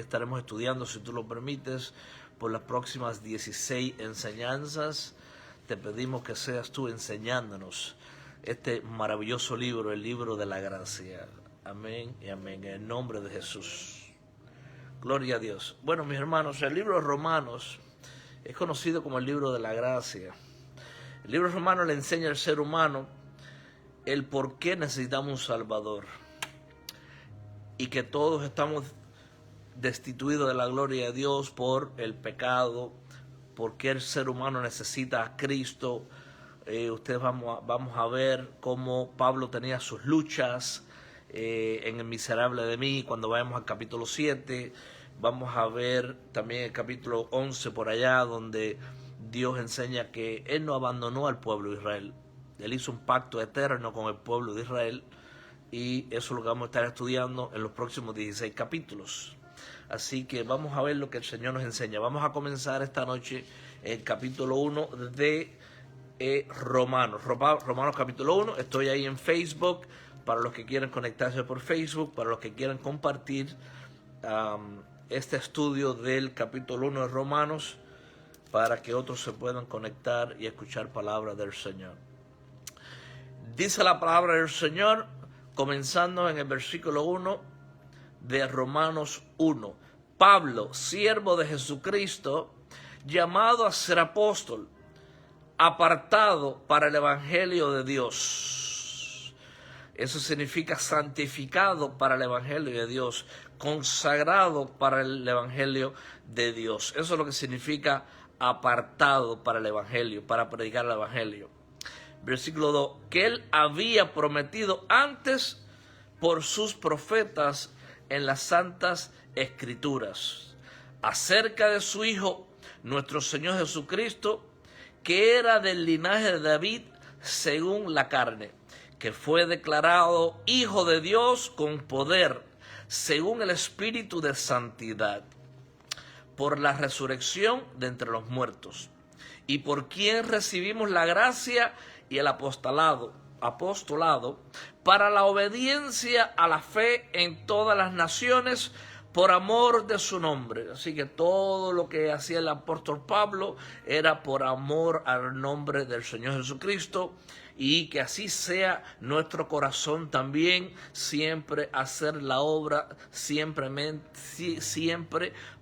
Estaremos estudiando, si tú lo permites, por las próximas 16 enseñanzas. Te pedimos que seas tú enseñándonos este maravilloso libro, el libro de la gracia. Amén y amén, en el nombre de Jesús. Gloria a Dios. Bueno, mis hermanos, el libro de Romanos es conocido como el libro de la gracia. El libro de Romanos le enseña al ser humano el por qué necesitamos un Salvador y que todos estamos destituidos de la gloria de Dios por el pecado, porque el ser humano necesita a Cristo. Ustedes vamos a ver cómo Pablo tenía sus luchas en el miserable de mí. Cuando vayamos al capítulo 7, vamos a ver también el capítulo 11 por allá, donde Dios enseña que Él no abandonó al pueblo de Israel. Él hizo un pacto eterno con el pueblo de Israel, y eso es lo que vamos a estar estudiando en los próximos 16 capítulos. Así que vamos a ver lo que el Señor nos enseña. Vamos a comenzar esta noche el capítulo 1 de Romanos. Romanos capítulo 1. Estoy ahí en Facebook para los que quieran conectarse por Facebook, para los que quieran compartir este estudio del capítulo 1 de Romanos, para que otros se puedan conectar y escuchar palabra del Señor. Dice la palabra del Señor, comenzando en el versículo 1 de Romanos 1. Pablo, siervo de Jesucristo, llamado a ser apóstol, apartado para el evangelio de Dios. Eso significa santificado para el evangelio de Dios, consagrado para el evangelio de Dios. Eso es lo que significa apartado para el evangelio, para predicar el evangelio. Versículo 2, que él había prometido antes por sus profetas en las santas escrituras, acerca de su Hijo, nuestro Señor Jesucristo, que era del linaje de David según la carne, que fue declarado Hijo de Dios con poder, según el Espíritu de santidad, por la resurrección de entre los muertos, y por quien recibimos la gracia y el apostolado para la obediencia a la fe en todas las naciones por amor de su nombre. Así que todo lo que hacía el apóstol Pablo era por amor al nombre del Señor Jesucristo, y que así sea nuestro corazón también, siempre hacer la obra, siempre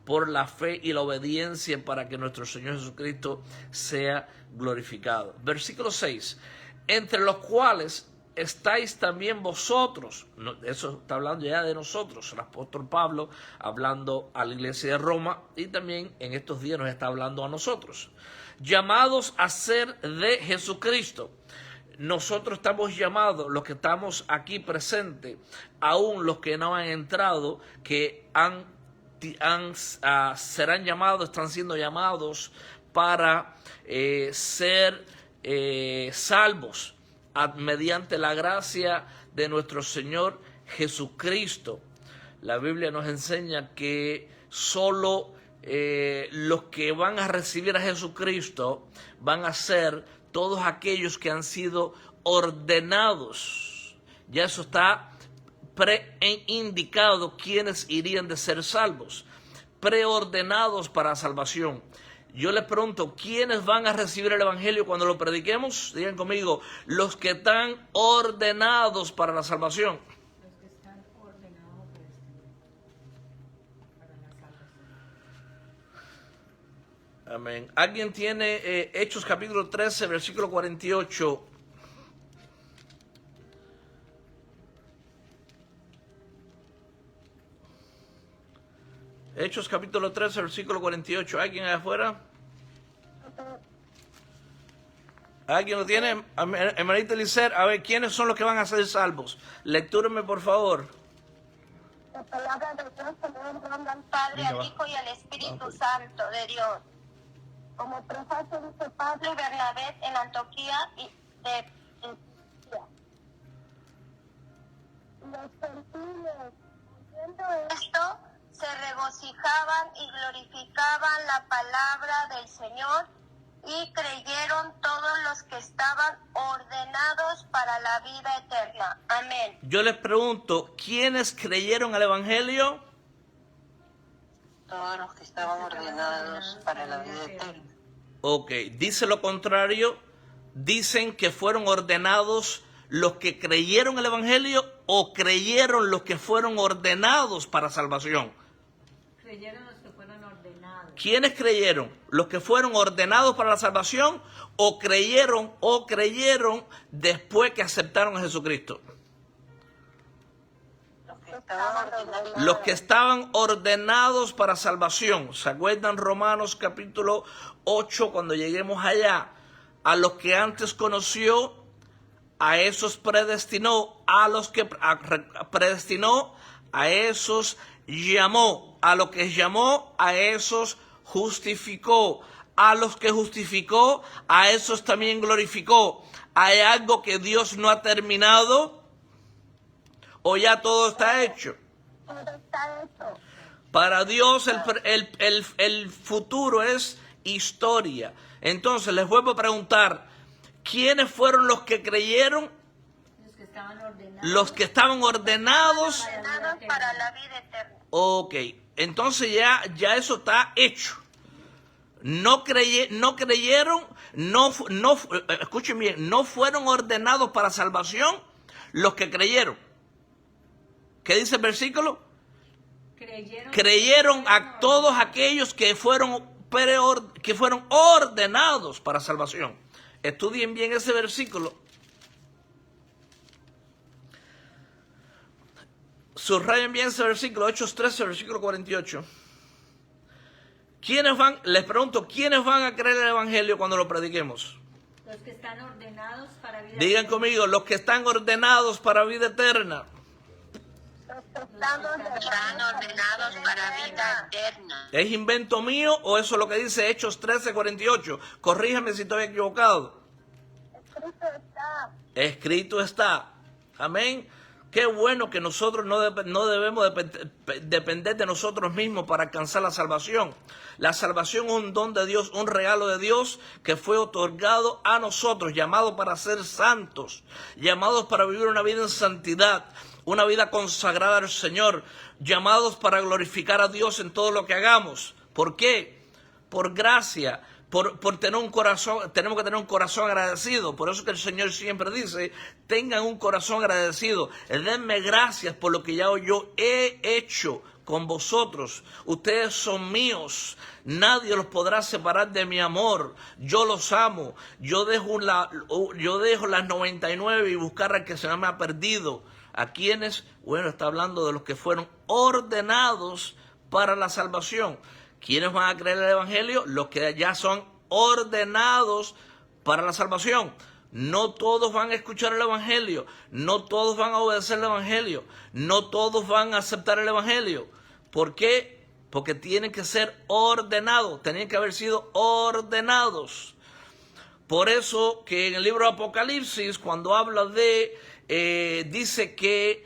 por la fe y la obediencia, para que nuestro Señor Jesucristo sea glorificado. Versículo 6, entre los cuales estáis también vosotros. Eso está hablando ya de nosotros, el apóstol Pablo hablando a la iglesia de Roma, y también en estos días nos está hablando a nosotros, llamados a ser de Jesucristo. Nosotros estamos llamados, los que estamos aquí presentes, aún los que no han entrado, que serán llamados, están siendo llamados para ser salvos mediante la gracia de nuestro Señor Jesucristo. La Biblia nos enseña que solo los que van a recibir a Jesucristo van a ser todos aquellos que han sido ordenados. Ya eso está preindicado, quienes irían de ser salvos, preordenados para salvación. Yo les pregunto, ¿quiénes van a recibir el evangelio cuando lo prediquemos? Digan conmigo, los que están ordenados para la salvación. Los que están ordenados para la salvación. Amén. ¿Alguien tiene Hechos capítulo 13, versículo 48? Hechos capítulo 13, versículo 48. ¿Alguien allá afuera? ¿Alguien lo tiene? Hermanita Licer, a ver, ¿quiénes son los que van a ser salvos? Lectúreme, por favor. La palabra de Dios se le honra al Padre, al Hijo y al Espíritu Santo de Dios. Como profeta dice Pablo y Bernabé en Antioquía y de los gentiles, oyendo esto, se regocijaban y glorificaban la palabra del Señor, y creyeron todos los que estaban ordenados para la vida eterna. Amén. Yo les pregunto, ¿quiénes creyeron al evangelio? Todos los que estaban ordenados para la vida eterna. Ok, dice lo contrario. Dicen que fueron ordenados los que creyeron el Evangelio o creyeron los que fueron ordenados para salvación. Creyeron los que fueron ordenados. ¿Quiénes creyeron? ¿Los que fueron ordenados para la salvación o creyeron después que aceptaron a Jesucristo? Los que estaban ordenados para salvación. ¿Se acuerdan Romanos capítulo 8 cuando lleguemos allá? A los que antes conoció, a esos predestinó, a los que predestinó, a esos llamó, a los que llamó, a esos justificó, a los que justificó, a esos también glorificó. ¿Hay algo que Dios no ha terminado? ¿O ya todo está hecho? Todo está hecho. Para Dios el futuro es historia. Entonces les vuelvo a preguntar, ¿quiénes fueron los que creyeron? Los que estaban ordenados. Los que estaban ordenados. Ordenados para la vida eterna. Ok, entonces ya eso está hecho. No creyeron, escuchen bien, no fueron ordenados para salvación los que creyeron. ¿Qué dice el versículo? Creyeron a todos aquellos que fueron ordenados para salvación. Estudien bien ese versículo. Subrayen bien ese versículo, Hechos 13, versículo 48. Les pregunto, ¿quiénes van a creer el Evangelio cuando lo prediquemos? Los que están ordenados para vida Digan eterna. conmigo, los que están ordenados para vida eterna. Están ordenados para vida eterna. ¿Es invento mío o eso es lo que dice Hechos 13, 48? Corríjame si estoy equivocado. Escrito está. Escrito está. Amén. Qué bueno que nosotros no debemos depender de nosotros mismos para alcanzar la salvación. La salvación es un don de Dios, un regalo de Dios que fue otorgado a nosotros, llamados para ser santos, llamados para vivir una vida en santidad, una vida consagrada al Señor, llamados para glorificar a Dios en todo lo que hagamos. ¿Por qué? Por gracia. Por tener un corazón, tenemos que tener un corazón agradecido. Por eso que el Señor siempre dice, tengan un corazón agradecido. Denme gracias por lo que ya yo he hecho con vosotros. Ustedes son míos. Nadie los podrá separar de mi amor. Yo los amo. Yo dejo las 99 y buscar al que se me ha perdido. ¿A quiénes? Bueno, está hablando de los que fueron ordenados para la salvación. ¿Quiénes van a creer el Evangelio? Los que ya son ordenados para la salvación. No todos van a escuchar el Evangelio. No todos van a obedecer el Evangelio. No todos van a aceptar el Evangelio. ¿Por qué? Porque tienen que ser ordenados. Tienen que haber sido ordenados. Por eso que en el libro de Apocalipsis, cuando habla dice que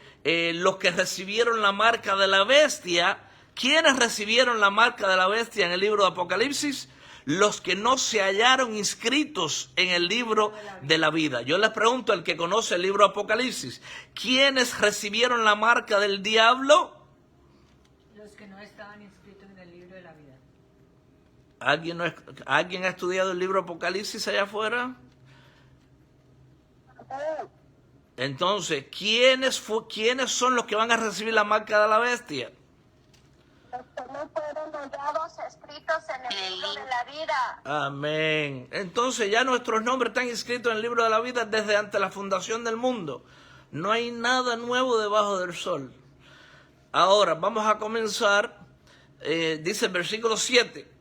los que recibieron la marca de la bestia. ¿Quiénes recibieron la marca de la bestia en el libro de Apocalipsis? Los que no se hallaron inscritos en el libro de la vida. Yo les pregunto al que conoce el libro de Apocalipsis, ¿quiénes recibieron la marca del diablo? Los que no estaban inscritos en el libro de la vida. ¿Alguien ha estudiado el libro de Apocalipsis allá afuera? Entonces, ¿quiénes son los que van a recibir la marca de la bestia? Los que no fueron hallados escritos en el libro de la vida. Amén. Entonces ya nuestros nombres están inscritos en el libro de la vida desde antes de la fundación del mundo. No hay nada nuevo debajo del sol. Ahora vamos a comenzar. Dice el versículo 7.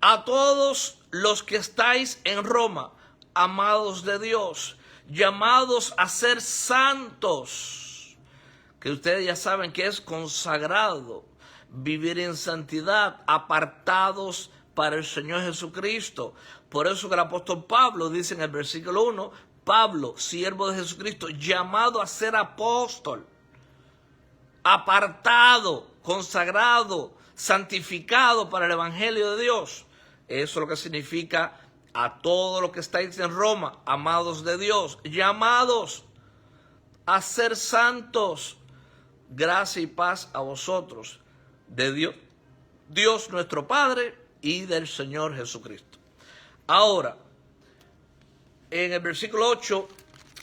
A todos los que estáis en Roma, amados de Dios, llamados a ser santos, que ustedes ya saben que es consagrado, vivir en santidad, apartados para el Señor Jesucristo. Por eso que el apóstol Pablo dice en el versículo 1, Pablo, siervo de Jesucristo, llamado a ser apóstol, apartado, consagrado, santificado para el Evangelio de Dios. Eso es lo que significa a todos los que estáis en Roma, amados de Dios, llamados a ser santos. gracia y paz a vosotros, de Dios nuestro Padre y del Señor Jesucristo. Ahora, en el versículo 8,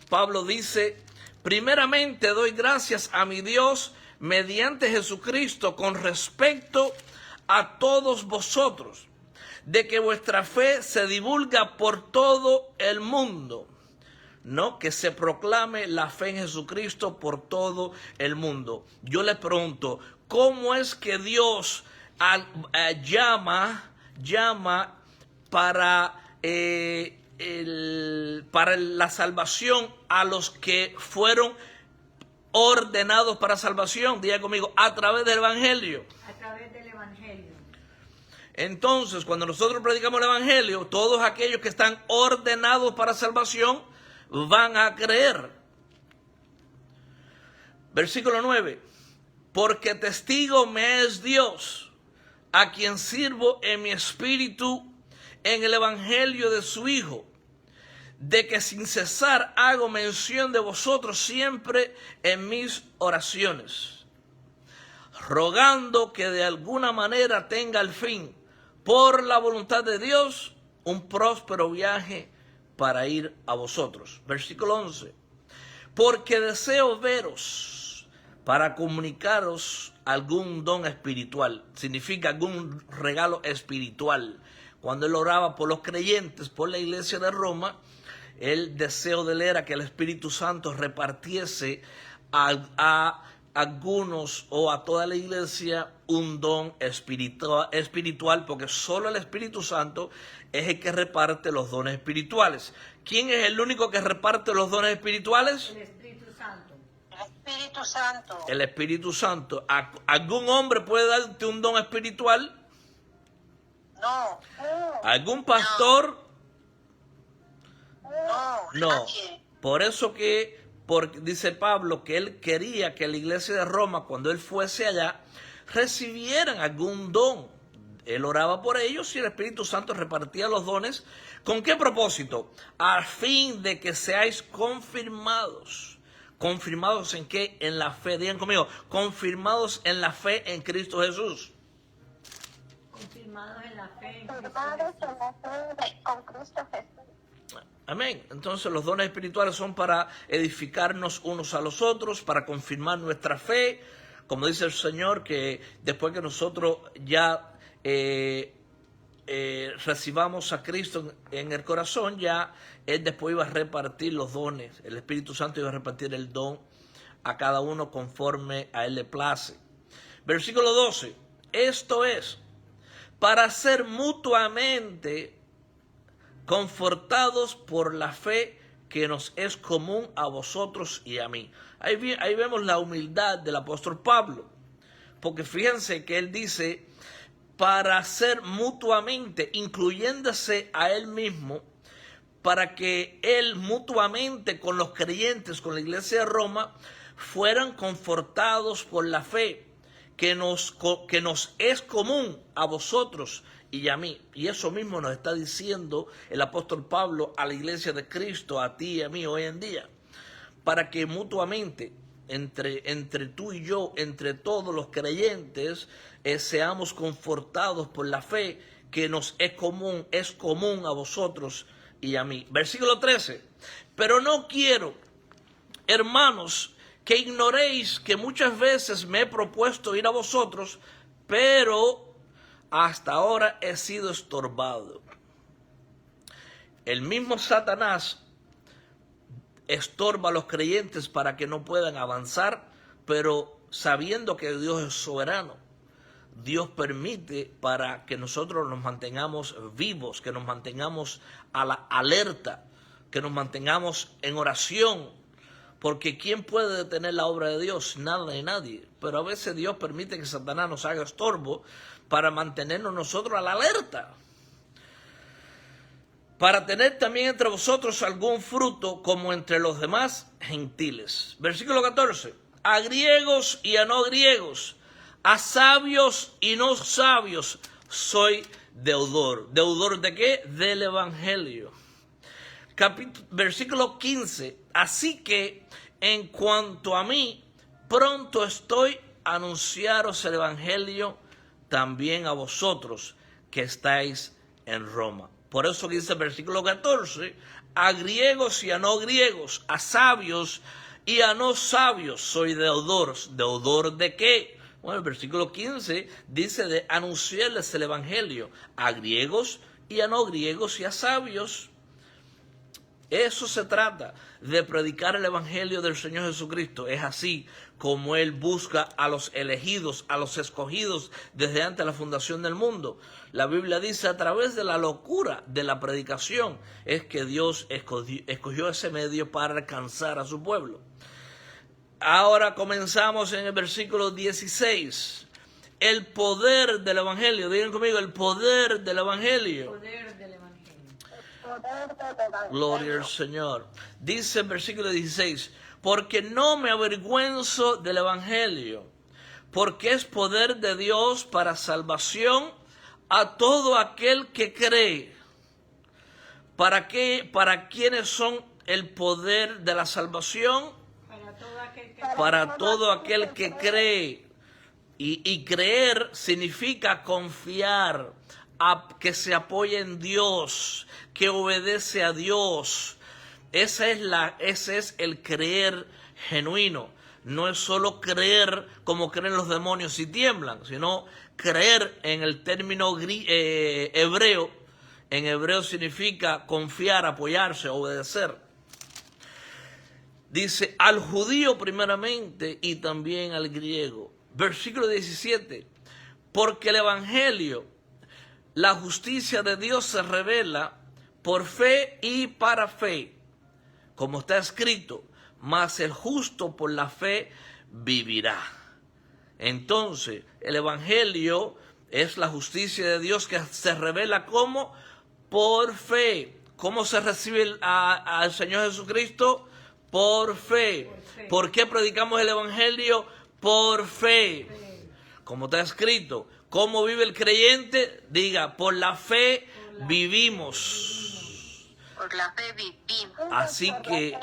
Pablo dice, primeramente doy gracias a mi Dios mediante Jesucristo con respecto a todos vosotros, de que vuestra fe se divulga por todo el mundo. No, que se proclame la fe en Jesucristo por todo el mundo. Yo le pregunto, ¿cómo es que Dios llama para la salvación a los que fueron ordenados para salvación? Diga conmigo, a través del Evangelio. A través del Evangelio. Entonces, cuando nosotros predicamos el Evangelio, todos aquellos que están ordenados para salvación van a creer. Versículo 9. Porque testigo me es Dios, a quien sirvo en mi espíritu en el Evangelio de su Hijo, de que sin cesar hago mención de vosotros siempre en mis oraciones, rogando que de alguna manera tenga al fin, por la voluntad de Dios, un próspero viaje para ir a vosotros. Versículo 11. Porque deseo veros para comunicaros algún don espiritual. Significa algún regalo espiritual. Cuando él oraba por los creyentes, por la iglesia de Roma, el deseo de él era que el Espíritu Santo repartiese a algunos o a toda la iglesia un don espiritual, porque solo el Espíritu Santo es el que reparte los dones espirituales. ¿Quién es el único que reparte los dones espirituales? El Espíritu Santo. El Espíritu Santo. El Espíritu Santo. ¿Algún hombre puede darte un don espiritual? No. ¿Algún pastor? No. No. Por eso dice Pablo que él quería que la iglesia de Roma, cuando él fuese allá, recibieran algún don. Él oraba por ellos y el Espíritu Santo repartía los dones. ¿Con qué propósito? A fin de que seáis confirmados. ¿Confirmados en qué? En la fe. Digan conmigo, confirmados en la fe en Cristo Jesús. Confirmados en la fe en Confirmados Cristo en la fe con Cristo Jesús. Amén. Entonces los dones espirituales son para edificarnos unos a los otros, para confirmar nuestra fe. Como dice el Señor, que después que nosotros ya recibamos a Cristo en el corazón, ya Él después iba a repartir los dones. El Espíritu Santo iba a repartir el don a cada uno conforme a Él le place. Versículo 12. Esto es, para ser mutuamente confortados por la fe que nos es común a vosotros y a mí. Ahí vemos la humildad del apóstol Pablo, porque fíjense que él dice, para ser mutuamente, incluyéndose a él mismo, para que él mutuamente con los creyentes, con la iglesia de Roma, fueran confortados por la fe que nos es común a vosotros y a mí. Y eso mismo nos está diciendo el apóstol Pablo a la iglesia de Cristo, a ti y a mí hoy en día, para que mutuamente, entre tú y yo, entre todos los creyentes, seamos confortados por la fe que nos es común a vosotros y a mí. Versículo 13. Pero no quiero, hermanos, que ignoréis que muchas veces me he propuesto ir a vosotros, pero hasta ahora he sido estorbado. El mismo Satanás estorba a los creyentes para que no puedan avanzar, pero sabiendo que Dios es soberano, Dios permite para que nosotros nos mantengamos vivos, que nos mantengamos a la alerta, que nos mantengamos en oración, porque ¿quién puede detener la obra de Dios? Nada ni nadie. Pero a veces Dios permite que Satanás nos haga estorbo para mantenernos nosotros a la alerta, para tener también entre vosotros algún fruto como entre los demás gentiles. Versículo 14. A griegos y a no griegos, a sabios y no sabios, soy deudor. ¿Deudor de qué? Del Evangelio. Versículo 15. Así que en cuanto a mí, pronto estoy a anunciaros el evangelio también a vosotros que estáis en Roma. Por eso dice el versículo 14, a griegos y a no griegos, a sabios y a no sabios, soy deudores. ¿Deudor de qué? Bueno, el versículo 15 dice de anunciarles el evangelio a griegos y a no griegos y a sabios. Eso se trata, de predicar el evangelio del Señor Jesucristo. Es así como Él busca a los elegidos, a los escogidos desde antes de la fundación del mundo. La Biblia dice, a través de la locura de la predicación, es que Dios escogió ese medio para alcanzar a su pueblo. Ahora comenzamos en el versículo 16. El poder del evangelio, digan conmigo, el poder del evangelio. Poder del evangelio. Gloria al Señor. Dice en versículo 16, porque no me avergüenzo del evangelio, porque es poder de Dios para salvación a todo aquel que cree. ¿Para qué? ¿Para quiénes son el poder de la salvación? Para todo aquel que cree. Y creer significa confiar, que se apoya en Dios, que obedece a Dios. Ese es el creer genuino. No es solo creer como creen los demonios y tiemblan, sino creer en el término hebreo. En hebreo significa confiar, apoyarse, obedecer. Dice al judío primeramente y también al griego. Versículo 17. Porque el evangelio, la justicia de Dios se revela por fe y para fe, como está escrito, mas el justo por la fe vivirá. Entonces, el evangelio es la justicia de Dios que se revela como por fe. ¿Cómo se recibe al Señor Jesucristo? Por fe. ¿Por qué predicamos el evangelio? Por fe. Como está escrito, ¿cómo vive el creyente? Diga, por la fe vivimos. Por la fe vivimos. Así que,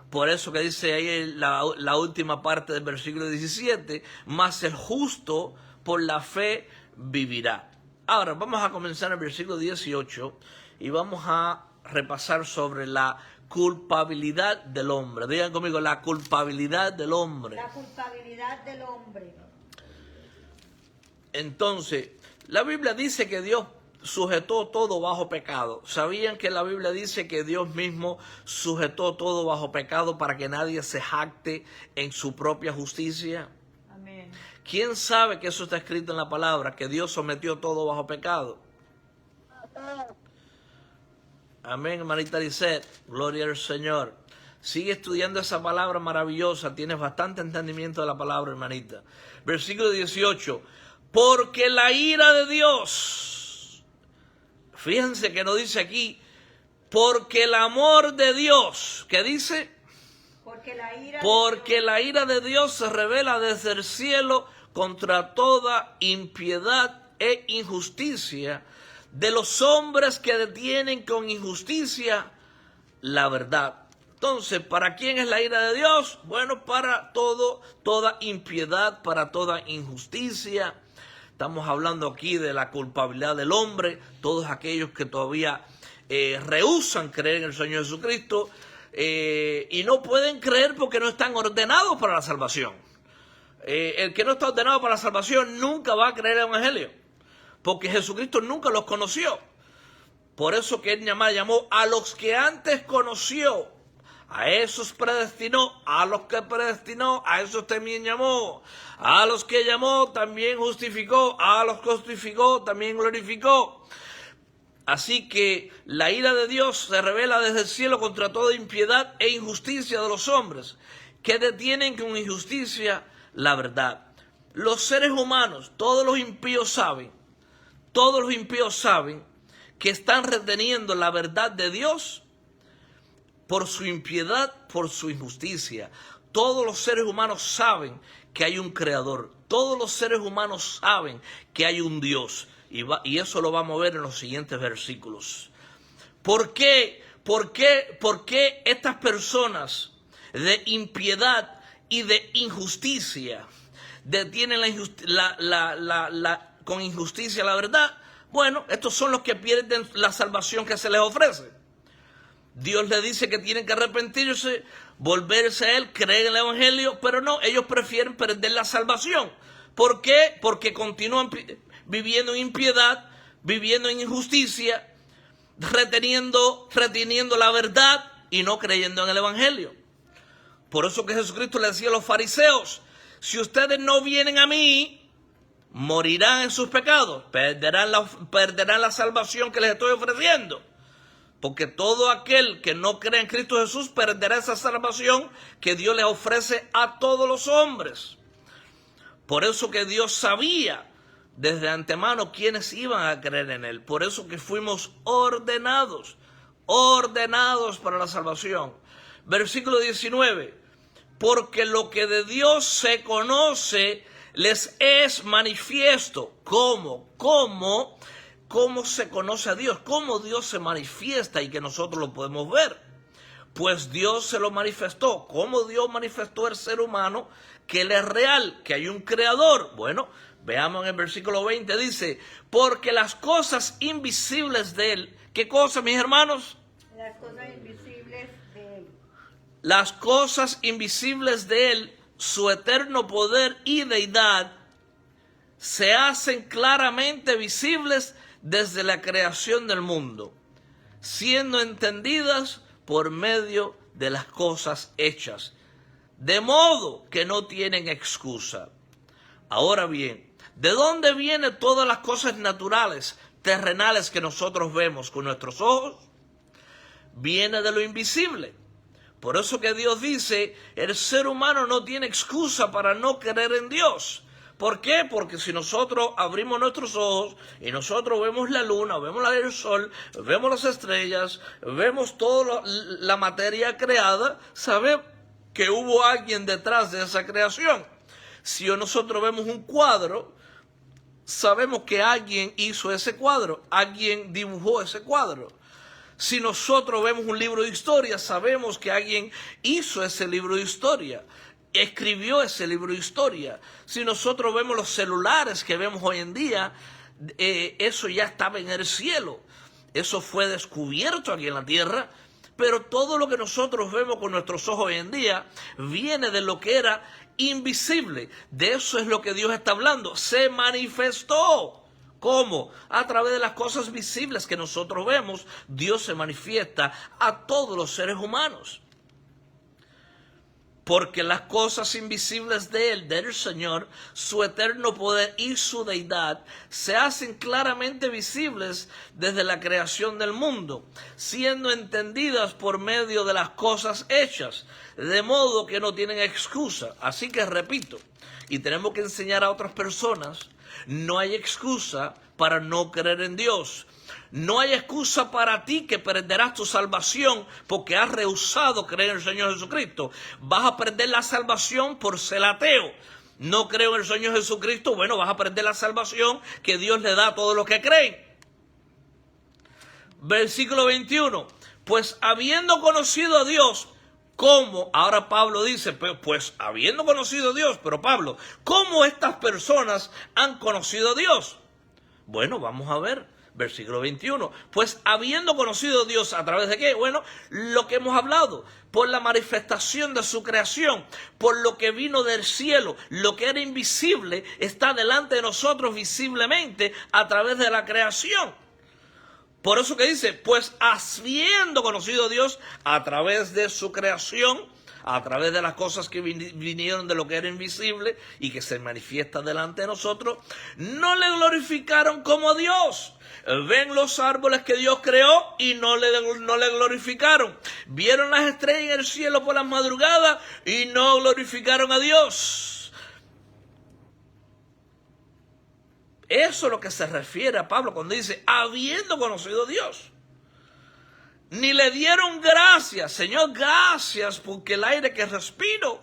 por eso que dice ahí la última parte del versículo 17, mas el justo por la fe vivirá. Ahora, vamos a comenzar el versículo 18 y vamos a repasar sobre la culpabilidad del hombre. Digan conmigo, la culpabilidad del hombre. La culpabilidad del hombre. Entonces, la Biblia dice que Dios sujetó todo bajo pecado. ¿Sabían que la Biblia dice que Dios mismo sujetó todo bajo pecado para que nadie se jacte en su propia justicia? Amén. ¿Quién sabe que eso está escrito en la palabra, que Dios sometió todo bajo pecado? Amén, hermanita Lisette. Gloria al Señor. Sigue estudiando esa palabra maravillosa. Tienes bastante entendimiento de la palabra, hermanita. Versículo 18. Porque la ira de Dios. Fíjense que nos dice aquí. Porque el amor de Dios. ¿Qué dice? Porque la ira de Dios se revela desde el cielo contra toda impiedad e injusticia de los hombres que detienen con injusticia la verdad. Entonces, ¿para quién es la ira de Dios? Bueno, para toda impiedad, para toda injusticia. Estamos hablando aquí de la culpabilidad del hombre, todos aquellos que todavía rehúsan creer en el Señor Jesucristo y no pueden creer porque no están ordenados para la salvación. El que no está ordenado para la salvación nunca va a creer el Evangelio, porque Jesucristo nunca los conoció. Por eso que Él llamó a los que antes conoció, a esos predestinó, a los que predestinó, a esos también llamó, a los que llamó también justificó, a los que justificó también glorificó. Así que la ira de Dios se revela desde el cielo contra toda impiedad e injusticia de los hombres que detienen con injusticia la verdad. Los seres humanos, todos los impíos saben que están reteniendo la verdad de Dios por su impiedad, por su injusticia. Todos los seres humanos saben que hay un creador. Todos los seres humanos saben que hay un Dios. Y eso lo vamos a ver en los siguientes versículos. ¿Por qué estas personas de impiedad y de injusticia. Detienen con injusticia la verdad. Bueno, estos son los que pierden la salvación que se les ofrece. Dios les dice que tienen que arrepentirse, volverse a Él, creer en el Evangelio, pero no, ellos prefieren perder la salvación. ¿Por qué? Porque continúan viviendo en impiedad, viviendo en injusticia, reteniendo la verdad y no creyendo en el Evangelio. Por eso que Jesucristo le decía a los fariseos, si ustedes no vienen a mí, morirán en sus pecados, perderán la salvación que les estoy ofreciendo. Porque todo aquel que no cree en Cristo Jesús perderá esa salvación que Dios le ofrece a todos los hombres. Por eso que Dios sabía desde antemano quiénes iban a creer en Él. Por eso que fuimos ordenados para la salvación. Versículo 19. Porque lo que de Dios se conoce les es manifiesto. ¿Cómo? ¿Cómo se conoce a Dios? ¿Cómo Dios se manifiesta y que nosotros lo podemos ver? Pues Dios se lo manifestó. ¿Cómo Dios manifestó al ser humano que Él es real, que hay un creador? Bueno, veamos en el versículo 20, dice, porque las cosas invisibles de Él, ¿qué cosas, mis hermanos? Las cosas invisibles de Él. Las cosas invisibles de Él, su eterno poder y deidad, se hacen claramente visibles desde la creación del mundo, siendo entendidas por medio de las cosas hechas, de modo que no tienen excusa. Ahora bien, ¿de dónde vienen todas las cosas naturales, terrenales que nosotros vemos con nuestros ojos? Viene de lo invisible. Por eso que Dios dice, el ser humano no tiene excusa para no creer en Dios. ¿Por qué? Porque si nosotros abrimos nuestros ojos y nosotros vemos la luna, vemos el sol, vemos las estrellas, vemos toda la materia creada, sabemos que hubo alguien detrás de esa creación. Si nosotros vemos un cuadro, sabemos que alguien hizo ese cuadro, alguien dibujó ese cuadro. Si nosotros vemos un libro de historia, sabemos que alguien hizo ese libro de historia, escribió ese libro de historia. Si nosotros vemos los celulares que vemos hoy en día, eso ya estaba en el cielo. Eso fue descubierto aquí en la tierra, pero todo lo que nosotros vemos con nuestros ojos hoy en día viene de lo que era invisible. De eso es lo que Dios está hablando. Se manifestó. ¿Cómo? A través de las cosas visibles que nosotros vemos, Dios se manifiesta a todos los seres humanos. Porque las cosas invisibles de Él, del Señor, su eterno poder y su deidad, se hacen claramente visibles desde la creación del mundo, siendo entendidas por medio de las cosas hechas, de modo que no tienen excusa. Así que repito, y tenemos que enseñar a otras personas, no hay excusa para no creer en Dios. No hay excusa para ti que perderás tu salvación porque has rehusado creer en el Señor Jesucristo. Vas a perder la salvación por ser ateo. No creo en el Señor Jesucristo, bueno, vas a perder la salvación que Dios le da a todos los que creen. Versículo 21. Pues habiendo conocido a Dios, ¿cómo? Ahora Pablo dice, pues habiendo conocido a Dios, pero Pablo, ¿cómo estas personas han conocido a Dios? Bueno, vamos a ver. Versículo 21. Pues habiendo conocido a Dios, ¿a través de qué? Bueno, lo que hemos hablado, por la manifestación de su creación, por lo que vino del cielo, lo que era invisible está delante de nosotros visiblemente a través de la creación. Por eso que dice, pues habiendo conocido a Dios a través de su creación, a través de las cosas que vinieron de lo que era invisible y que se manifiesta delante de nosotros, no le glorificaron como Dios. Ven los árboles que Dios creó y no le glorificaron. Vieron las estrellas en el cielo por las madrugadas y no glorificaron a Dios. Eso es lo que se refiere a Pablo cuando dice, habiendo conocido a Dios. Ni le dieron gracias. Señor, gracias porque el aire que respiro.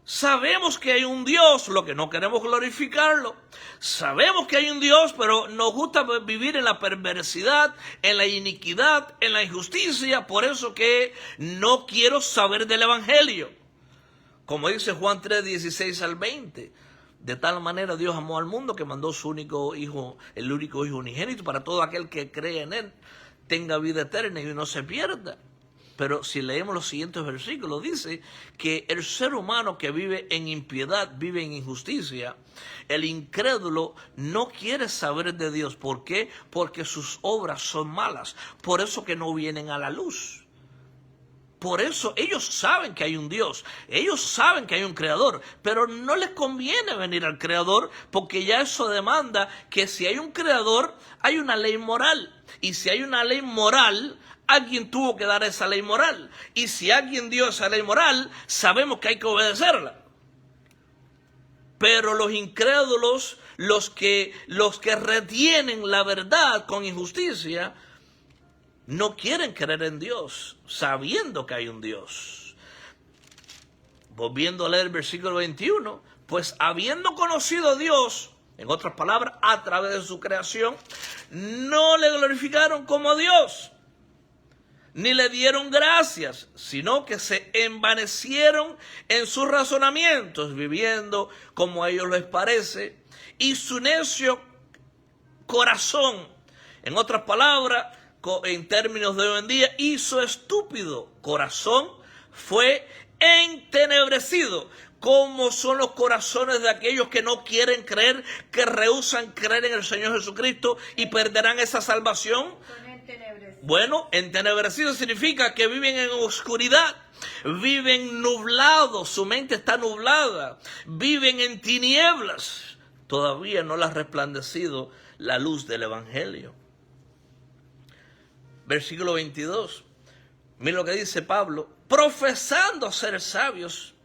Sabemos que hay un Dios, lo que no queremos glorificarlo. Sabemos que hay un Dios, pero nos gusta vivir en la perversidad, en la iniquidad, en la injusticia. Por eso que no quiero saber del Evangelio. Como dice Juan 3, 16 al 20. De tal manera Dios amó al mundo que mandó su único hijo, el único hijo unigénito, para todo aquel que cree en él tenga vida eterna y no se pierda. Pero si leemos los siguientes versículos, dice que el ser humano que vive en impiedad, vive en injusticia, el incrédulo no quiere saber de Dios. ¿Por qué? Porque sus obras son malas. Por eso que no vienen a la luz. Por eso ellos saben que hay un Dios, ellos saben que hay un creador, pero no les conviene venir al creador porque ya eso demanda que si hay un creador, hay una ley moral. Y si hay una ley moral, alguien tuvo que dar esa ley moral. Y si alguien dio esa ley moral, sabemos que hay que obedecerla. Pero los incrédulos, los que retienen la verdad con injusticia, no quieren creer en Dios, sabiendo que hay un Dios. Volviendo a leer el versículo 21, pues habiendo conocido a Dios, en otras palabras, a través de su creación, no le glorificaron como Dios, ni le dieron gracias, sino que se envanecieron en sus razonamientos, viviendo como a ellos les parece, y su necio corazón, en otras palabras, en términos de hoy en día, y su estúpido corazón fue entenebrecido, como son los corazones de aquellos que no quieren creer, que rehúsan creer en el Señor Jesucristo y perderán esa salvación. Bueno, entenebrecido significa que viven en oscuridad, viven nublados, su mente está nublada, viven en tinieblas, todavía no les ha resplandecido la luz del Evangelio. Versículo 22, mira lo que dice Pablo: profesando ser sabios,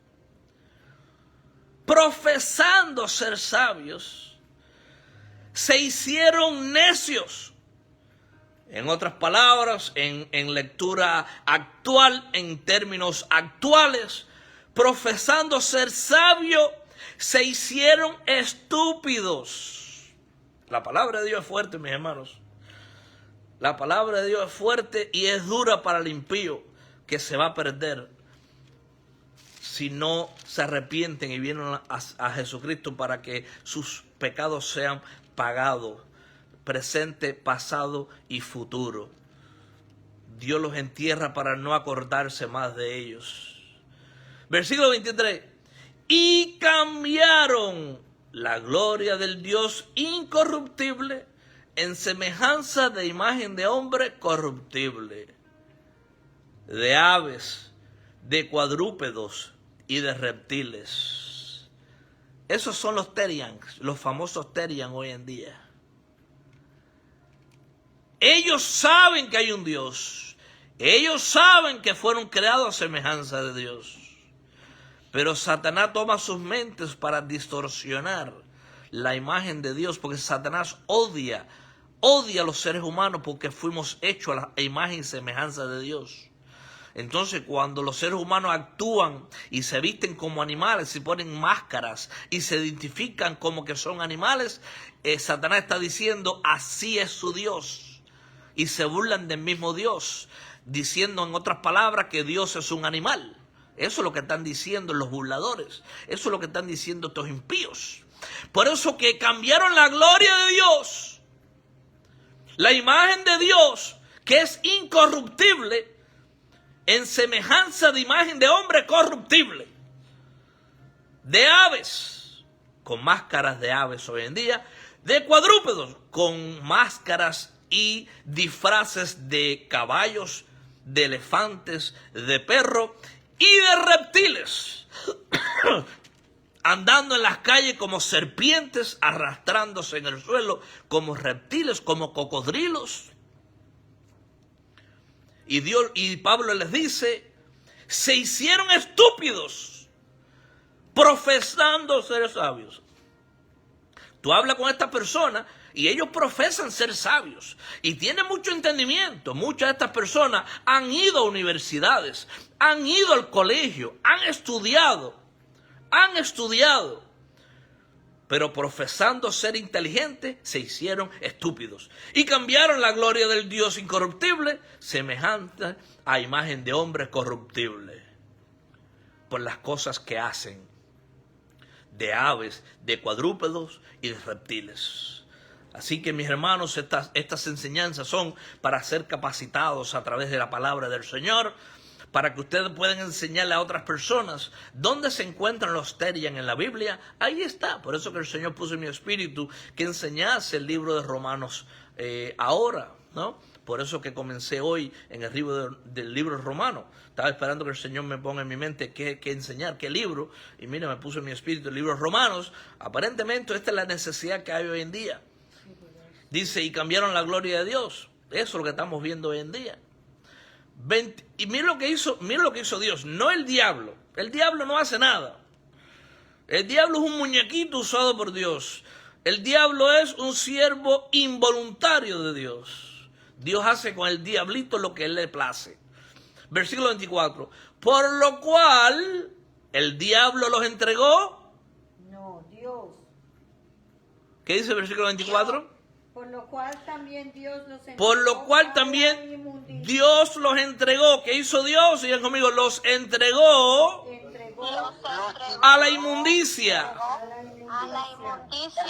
se hicieron necios. En otras palabras, en lectura actual, en términos actuales, profesando ser sabios, se hicieron estúpidos. La palabra de Dios es fuerte, mis hermanos. La palabra de Dios es fuerte y es dura para el impío, que se va a perder si no se arrepienten y vienen a Jesucristo para que sus pecados sean pagados, presente, pasado y futuro. Dios los entierra para no acordarse más de ellos. Versículo 23. Y cambiaron la gloria del Dios incorruptible en semejanza de imagen de hombre corruptible, de aves, de cuadrúpedos y de reptiles. Esos son los Terians, los famosos Terians hoy en día. Ellos saben que hay un Dios. Ellos saben que fueron creados a semejanza de Dios. Pero Satanás toma sus mentes para distorsionar la imagen de Dios, porque Satanás odia a los seres humanos porque fuimos hechos a la imagen y semejanza de Dios. Entonces, cuando los seres humanos actúan y se visten como animales, se ponen máscaras y se identifican como que son animales, Satanás está diciendo: así es su Dios. Y se burlan del mismo Dios, diciendo en otras palabras que Dios es un animal. Eso es lo que están diciendo los burladores. Eso es lo que están diciendo estos impíos. Por eso que cambiaron la gloria de Dios, la imagen de Dios, que es incorruptible, en semejanza de imagen de hombre corruptible, de aves, con máscaras de aves hoy en día, de cuadrúpedos, con máscaras y disfraces de caballos, de elefantes, de perro y de reptiles, andando en las calles como serpientes, arrastrándose en el suelo como reptiles, como cocodrilos. Y Pablo les dice: se hicieron estúpidos, profesando ser sabios. Tú hablas con esta persona y ellos profesan ser sabios y tienen mucho entendimiento. Muchas de estas personas han ido a universidades, han ido al colegio, han estudiado, pero profesando ser inteligentes, se hicieron estúpidos y cambiaron la gloria del Dios incorruptible semejante a imagen de hombre corruptible. por las cosas que hacen, de aves, de cuadrúpedos y de reptiles. Así que, mis hermanos, estas enseñanzas son para ser capacitados a través de la palabra del Señor, para que ustedes puedan enseñarle a otras personas dónde se encuentran los Terian en la Biblia. Ahí está. Por eso que el Señor puso en mi espíritu que enseñase el libro de Romanos ahora, ¿no? Por eso que comencé hoy en el libro del libro romano. Estaba esperando que el Señor me ponga en mi mente qué enseñar, qué libro. Y mira, me puso en mi espíritu el libro de Romanos. Aparentemente esta es la necesidad que hay hoy en día. Dice, y cambiaron la gloria de Dios. Eso es lo que estamos viendo hoy en día. Y mira lo que hizo Dios, no el diablo. El diablo no hace nada. El diablo es un muñequito usado por Dios. El diablo es un siervo involuntario de Dios. Dios hace con el diablito lo que él le place. Versículo 24. Por lo cual el diablo los entregó. No, Dios. ¿Qué dice el versículo 24? Por lo cual también Dios los entregó. Por lo cual también Dios los entregó. ¿Qué hizo Dios? Sigan conmigo. Los entregó a la inmundicia. A la inmundicia.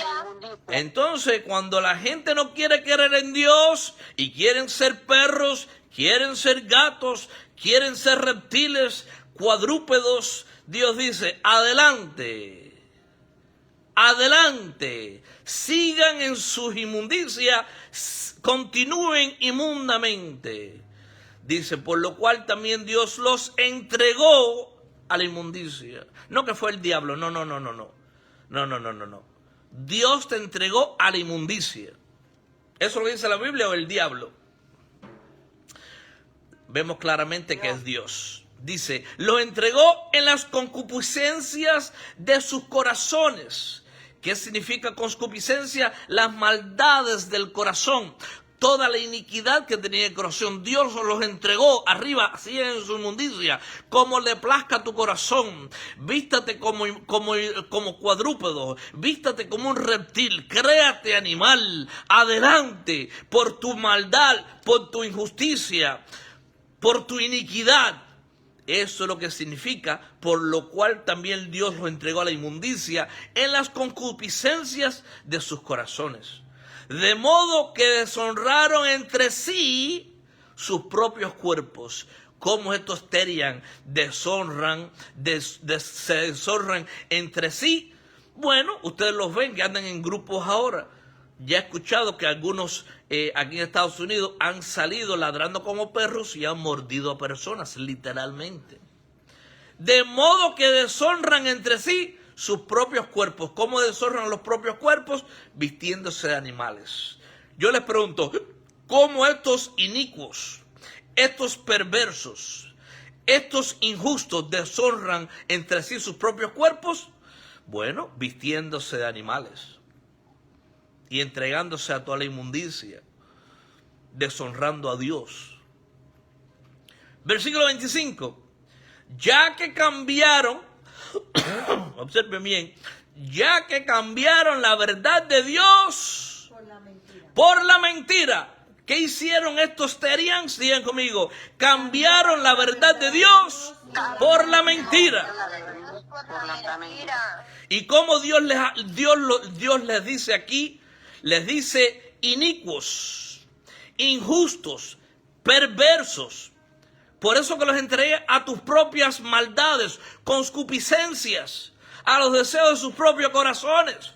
Entonces, cuando la gente no quiere creer en Dios y quieren ser perros, quieren ser gatos, quieren ser reptiles, cuadrúpedos, Dios dice, adelante, adelante, sigan en sus inmundicias, continúen inmundamente. Dice, por lo cual también Dios los entregó a la inmundicia. No que fue el diablo, no. No. Dios te entregó a la inmundicia. ¿Eso lo dice la Biblia o el diablo? Vemos claramente que es Dios. Dice, lo entregó en las concupiscencias de sus corazones. ¿Qué significa concupiscencia? Las maldades del corazón. Toda la iniquidad que tenía el corazón, Dios los entregó arriba, así en su inmundicia, como le plazca a tu corazón. Vístate como cuadrúpedo, vístate como un reptil, créate animal, adelante, por tu maldad, por tu injusticia, por tu iniquidad. Eso es lo que significa, por lo cual también Dios los entregó a la inmundicia en las concupiscencias de sus corazones. De modo que deshonraron entre sí sus propios cuerpos. ¿Cómo estos Terian se deshonran entre sí? Bueno, ustedes los ven que andan en grupos ahora. Ya he escuchado que algunos aquí en Estados Unidos han salido ladrando como perros y han mordido a personas, literalmente. De modo que deshonran entre sí sus propios cuerpos. ¿Cómo deshonran los propios cuerpos? Vistiéndose de animales. Yo les pregunto, ¿cómo estos inicuos, estos perversos, estos injustos deshonran entre sí sus propios cuerpos? Bueno, vistiéndose de animales y entregándose a toda la inmundicia, deshonrando a Dios. Versículo 25. Ya que cambiaron, observen bien, ya que cambiaron la verdad de Dios por la mentira. ¿Qué hicieron estos Terians? Sigan conmigo. Cambiaron la verdad de Dios por la mentira. ¿Y cómo Dios les dice aquí? Les dice inicuos, injustos, perversos. Por eso que los entregué a tus propias maldades, concupiscencias, a los deseos de sus propios corazones.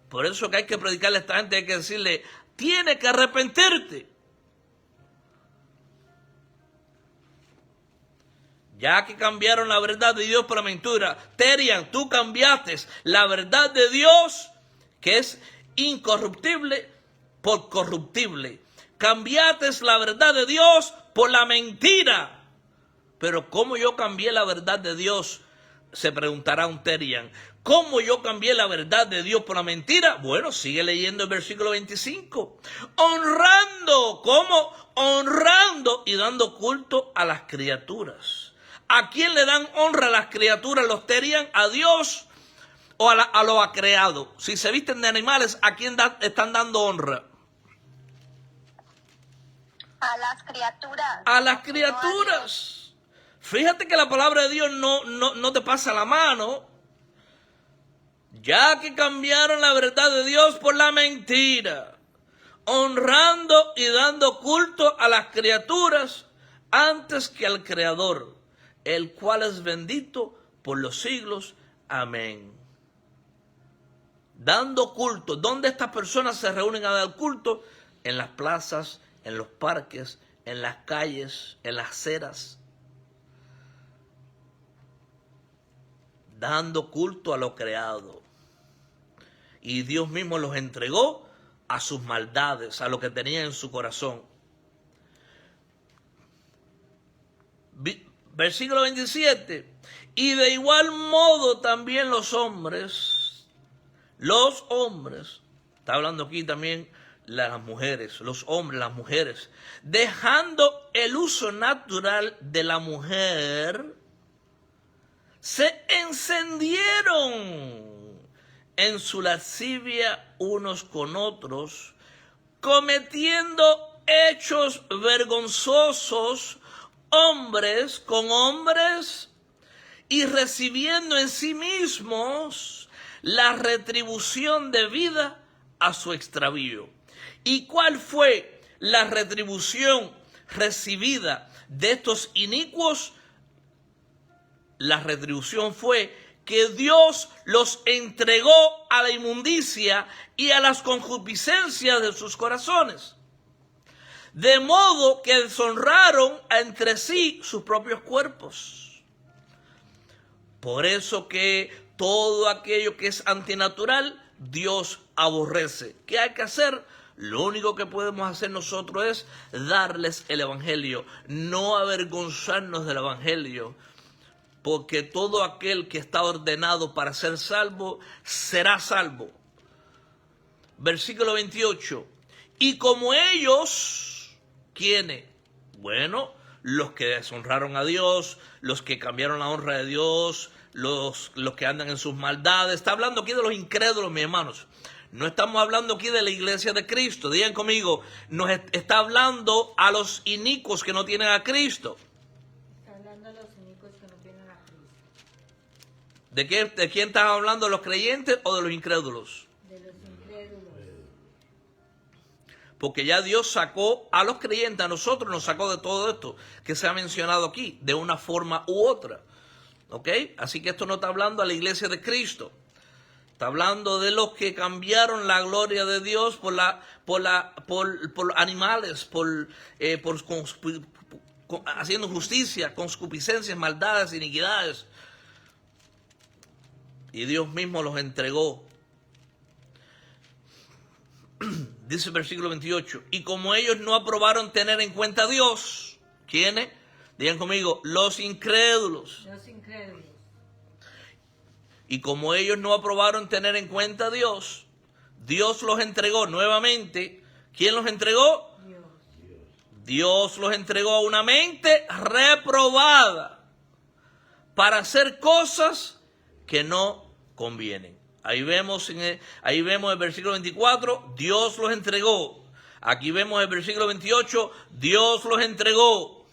Por eso que hay que predicarle a esta gente, hay que decirle, tiene que arrepentirte. Ya que cambiaron la verdad de Dios por la mentira. Terian, tú cambiaste la verdad de Dios, que es incorruptible, por corruptible. Cambiaste la verdad de Dios por la mentira. Pero ¿cómo yo cambié la verdad de Dios? Se preguntará un Terian. ¿Cómo yo cambié la verdad de Dios por la mentira? Bueno, sigue leyendo el versículo 25. Honrando, ¿cómo? Honrando y dando culto a las criaturas. ¿A quién le dan honra a las criaturas los Terian? ¿A Dios o a lo ha creado? Si se visten de animales, ¿a quién están dando honra? A las criaturas. A las criaturas. Fíjate que la palabra de Dios no te pasa la mano. Ya que cambiaron la verdad de Dios por la mentira, honrando y dando culto a las criaturas antes que al Creador, el cual es bendito por los siglos. Amén. Dando culto. ¿Dónde estas personas se reúnen a dar culto? En las plazas, en los parques, en las calles, en las aceras. Dando culto a lo creado. Y Dios mismo los entregó a sus maldades, a lo que tenían en su corazón. Versículo 27. Y de igual modo también los hombres, está hablando aquí también las mujeres, los hombres, las mujeres, dejando el uso natural de la mujer, se encendieron en su lascivia unos con otros, cometiendo hechos vergonzosos, hombres con hombres, y recibiendo en sí mismos la retribución debida a su extravío. ¿Y cuál fue la retribución recibida de estos inicuos? La retribución fue que Dios los entregó a la inmundicia y a las concupiscencias de sus corazones, de modo que deshonraron entre sí sus propios cuerpos. Por eso que todo aquello que es antinatural, Dios aborrece. ¿Qué hay que hacer? Lo único que podemos hacer nosotros es darles el evangelio, no avergonzarnos del evangelio. Porque todo aquel que está ordenado para ser salvo, será salvo. Versículo 28. Y como ellos, ¿quiénes? Bueno, los que deshonraron a Dios, los que cambiaron la honra de Dios, los que andan en sus maldades. Está hablando aquí de los incrédulos, mis hermanos. No estamos hablando aquí de la iglesia de Cristo. Digan conmigo, nos está hablando a los inicuos que no tienen a Cristo. ¿De quién están hablando? ¿De los creyentes o de los incrédulos? De los incrédulos. Porque ya Dios sacó a los creyentes, a nosotros nos sacó de todo esto que se ha mencionado aquí, de una forma u otra. ¿Ok? Así que esto no está hablando a la iglesia de Cristo. Está hablando de los que cambiaron la gloria de Dios por animales, haciendo justicia, concupiscencias, maldades, iniquidades. Y Dios mismo los entregó. Dice el versículo 28. Y como ellos no aprobaron tener en cuenta a Dios. ¿Quiénes? Digan conmigo, los incrédulos. Los incrédulos. Y como ellos no aprobaron tener en cuenta a Dios, Dios los entregó nuevamente. ¿Quién los entregó? Dios. Dios los entregó a una mente reprobada para hacer cosas que no convienen. Ahí vemos el versículo 24, Dios los entregó. Aquí vemos el versículo 28, Dios los entregó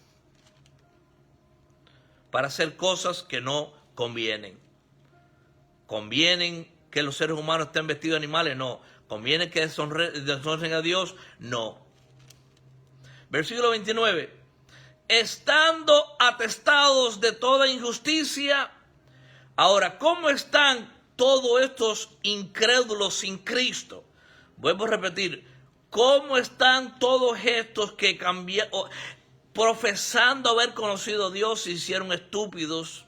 para hacer cosas que no convienen. ¿Convienen que los seres humanos estén vestidos de animales? No. ¿Conviene que deshonren a Dios? No. Versículo 29. Estando atestados de toda injusticia. Ahora, ¿cómo están todos estos incrédulos sin Cristo? Vuelvo a repetir, ¿cómo están todos estos que profesando haber conocido a Dios, se hicieron estúpidos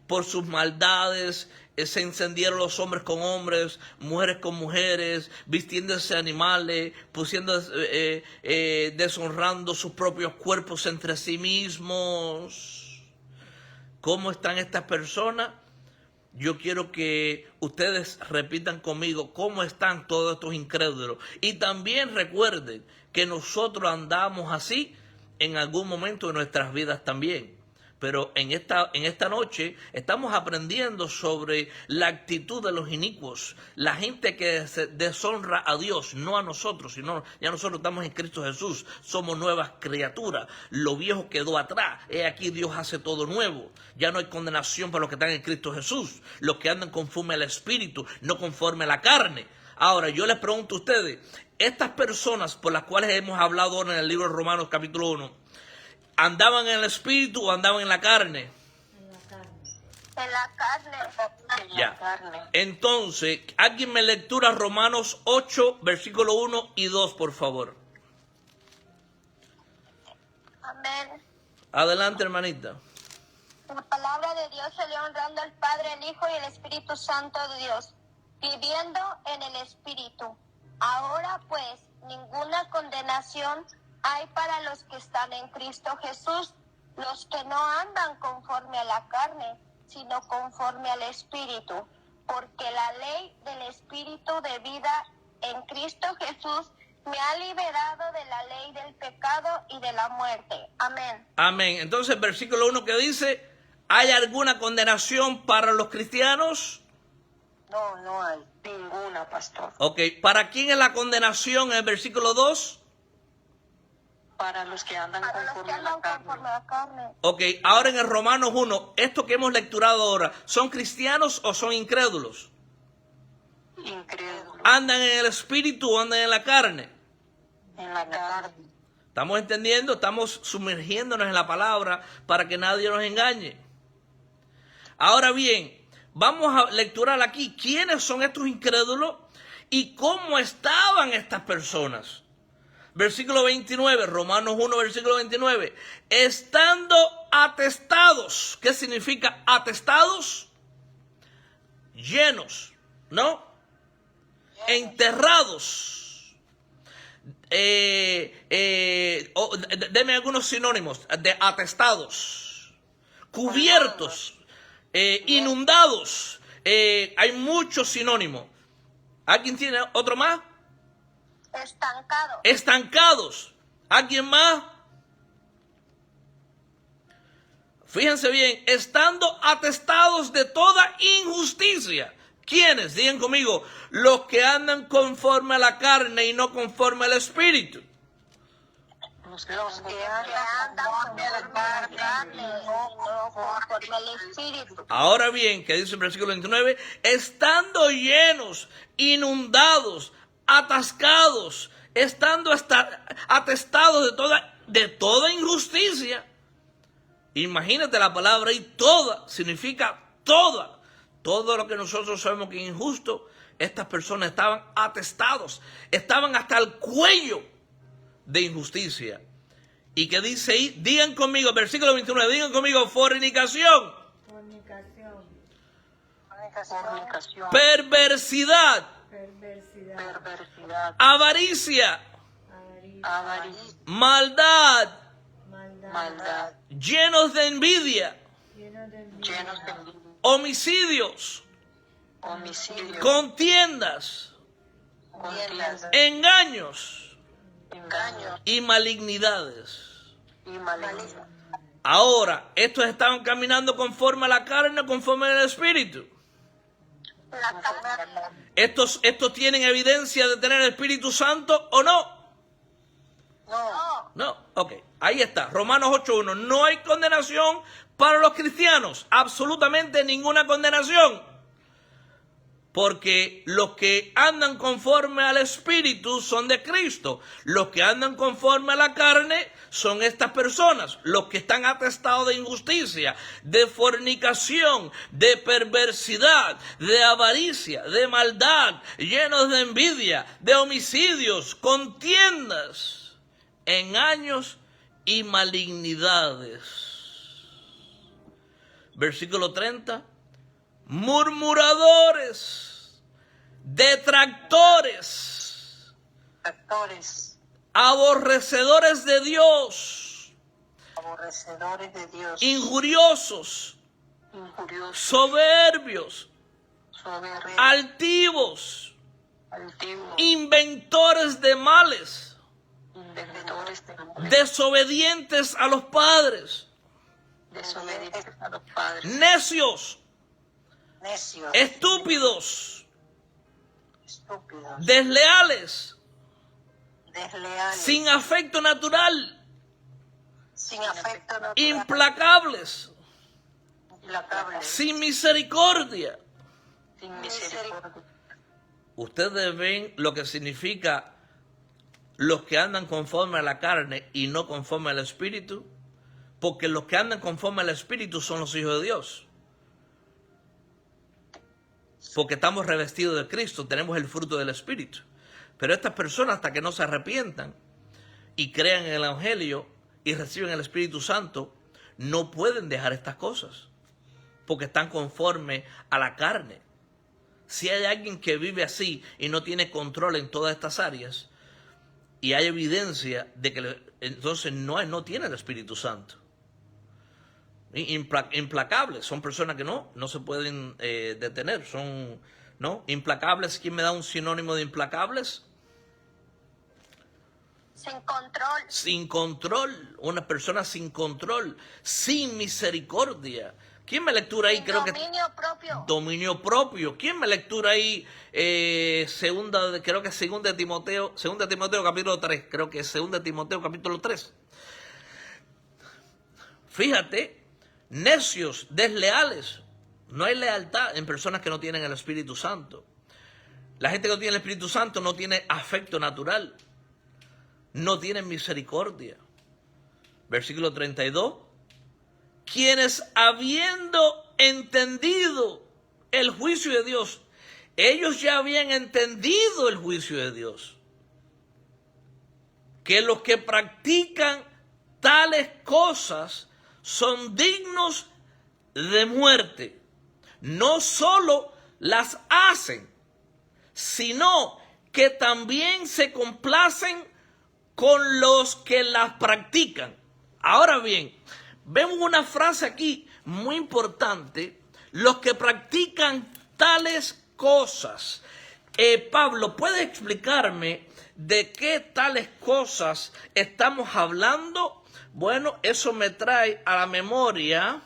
por sus maldades, se encendieron los hombres con hombres, mujeres con mujeres, vistiéndose animales, deshonrando sus propios cuerpos entre sí mismos? ¿Cómo están estas personas? Yo quiero que ustedes repitan conmigo cómo están todos estos incrédulos. Y también recuerden que nosotros andamos así en algún momento de nuestras vidas también. Pero en esta noche estamos aprendiendo sobre la actitud de los inicuos, la gente que se deshonra a Dios, no a nosotros, sino ya nosotros estamos en Cristo Jesús, somos nuevas criaturas, lo viejo quedó atrás, aquí Dios hace todo nuevo, ya no hay condenación para los que están en Cristo Jesús, los que andan conforme al Espíritu, no conforme a la carne. Ahora, yo les pregunto a ustedes, estas personas por las cuales hemos hablado ahora en el libro de Romanos capítulo 1, ¿andaban en el Espíritu o andaban en la carne? En la carne. En la carne. En Ya. la carne. Entonces, alguien me lectura Romanos 8, versículo 1 y 2, por favor. Amén. Adelante, hermanita. La palabra de Dios se le honrando al Padre, el Hijo y el Espíritu Santo de Dios, viviendo en el Espíritu. Ahora pues, ninguna condenación hay para los que están en Cristo Jesús, los que no andan conforme a la carne, sino conforme al Espíritu. Porque la ley del Espíritu de vida en Cristo Jesús me ha liberado de la ley del pecado y de la muerte. Amén. Amén. Entonces, versículo 1 que dice, ¿hay alguna condenación para los cristianos? No, no hay ninguna, pastor. Ok, ¿para quién es la condenación en el versículo 2? Para los que andan Para los que conforme a la andan conforme carne. a la carne. Ok, ahora en el Romanos 1, esto que hemos lecturado ahora, ¿son cristianos o son incrédulos? Incrédulo. ¿Andan en el espíritu o andan en la carne? En la carne. ¿Estamos entendiendo? Estamos sumergiéndonos en la palabra para que nadie nos engañe. Ahora bien, vamos a lecturar aquí quiénes son estos incrédulos y cómo estaban estas personas. Versículo 29, Romanos 1, versículo 29. Estando atestados. ¿Qué significa atestados? Llenos, ¿no? Enterrados. Deme algunos sinónimos de atestados. Cubiertos. Inundados. Hay muchos sinónimos. ¿Alguien tiene otro más? Estancado. Estancados. ¿Alguien más? Fíjense bien, estando atestados de toda injusticia. ¿Quiénes? Digan conmigo, los que andan conforme a la carne y no conforme al espíritu. Los que Los que andan conforme a la carne, no conforme al Espíritu. Ahora bien, que dice el versículo 29, estando llenos, inundados, atascados, estando atestados de toda injusticia. Imagínate la palabra ahí, toda, significa toda. Todo lo que nosotros sabemos que es injusto, estas personas estaban atestados, estaban hasta el cuello de injusticia. ¿Y qué dice ahí? Digan conmigo, versículo 29, digan conmigo, fornicación, Fornicación. fornicación, perversidad, Perversidad. perversidad, avaricia, avaricia, maldad, maldad, llenos de envidia, Llenos de envidia. llenos de envidia, homicidios, homicidios, contiendas, contiendas, engaños engaños y malignidades. y malicia. Ahora, ¿estos estaban caminando conforme a la carne o conforme al espíritu? La carne. ¿Estos tienen evidencia de tener el Espíritu Santo o no? No, No, ok, ahí está, Romanos 8.1, no hay condenación para los cristianos, absolutamente ninguna condenación, porque los que andan conforme al Espíritu son de Cristo, los que andan conforme a la carne son estas personas, los que están atestados de injusticia, de fornicación, de perversidad, de avaricia, de maldad, llenos de envidia, de homicidios, contiendas, engaños y malignidades. Versículo 30. Murmuradores, detractores, actores, aborrecedores de Dios, aborrecedores de Dios, injuriosos, injuriosos, soberbios, soberbios, altivos, altivos, inventores de males, inventores de males, desobedientes a los padres, desobedientes a los padres, necios, necios, estúpidos, estúpidos, desleales, desleales, sin afecto natural, sin afecto natural, implacables, implacables, sin misericordia. sin misericordia. Ustedes ven lo que significa los que andan conforme a la carne y no conforme al Espíritu, porque los que andan conforme al Espíritu son los hijos de Dios. Porque estamos revestidos de Cristo, tenemos el fruto del Espíritu. Pero estas personas, hasta que no se arrepientan y crean en el Evangelio y reciben el Espíritu Santo, no pueden dejar estas cosas, porque están conforme a la carne. Si hay alguien que vive así y no tiene control en todas estas áreas, y hay evidencia de que entonces no tiene el Espíritu Santo. Implacables, son personas que no se pueden detener, son implacables. ¿Quién me da un sinónimo de implacables? Sin control. Sin control, una persona sin control, sin misericordia. ¿Quién me lectura ahí? Sin Creo que dominio propio. dominio propio. ¿Quién me lectura ahí? Segunda de Timoteo capítulo 3. Creo que es segunda de Timoteo capítulo 3. Fíjate, necios, desleales. No hay lealtad en personas que no tienen el Espíritu Santo. La gente que no tiene el Espíritu Santo no tiene afecto natural. No tiene misericordia. Versículo 32. Quienes habiendo entendido el juicio de Dios, ellos ya habían entendido el juicio de Dios, que los que practican tales cosas son dignos de muerte. No solo las hacen, sino que también se complacen con los que las practican. Ahora bien, vemos una frase aquí muy importante: los que practican tales cosas. Pablo, ¿puede explicarme de qué tales cosas estamos hablando? Bueno, eso me trae a la memoria.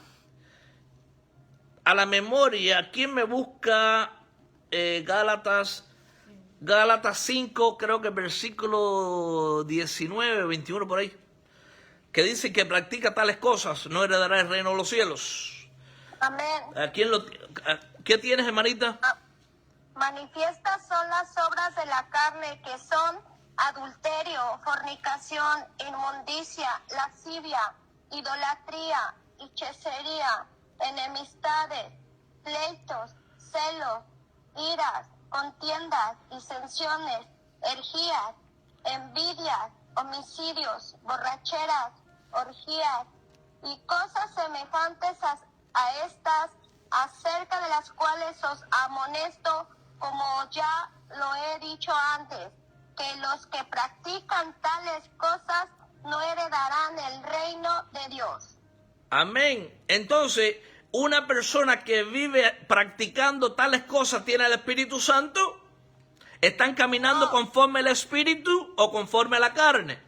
¿Quién me busca Gálatas 5, creo que versículo 19, 21 por ahí? Que dice que practica tales cosas no heredará el reino de los cielos. Amén. ¿Qué tienes, hermanita? Manifiestas son las obras de la carne, que son adulterio, fornicación, inmundicia, lascivia, idolatría, hechicería, enemistades, pleitos, celos, iras, contiendas, disensiones, herejías, envidias, homicidios, borracheras, orgías y cosas semejantes a estas, acerca de las cuales os amonesto, como ya lo he dicho antes, que los que practican tales cosas no heredarán el reino de Dios. Amén. Entonces, una persona que vive practicando tales cosas tiene el Espíritu Santo. ¿Están caminando conforme al Espíritu o conforme a la carne?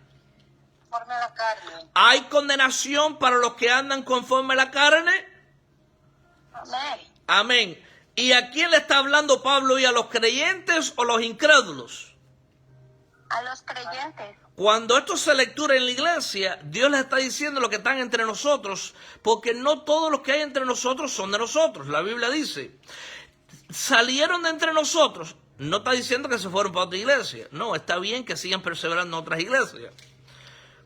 Conforme a la carne. ¿Hay condenación para los que andan conforme a la carne? Amén. Amén. ¿Y a quién le está hablando Pablo? ¿Y a los creyentes o los incrédulos? A los creyentes. Cuando esto se lectura en la iglesia, Dios les está diciendo lo que están entre nosotros, porque no todos los que hay entre nosotros son de nosotros. La Biblia dice, salieron de entre nosotros. No está diciendo que se fueron para otra iglesia. No, está bien que sigan perseverando en otras iglesias.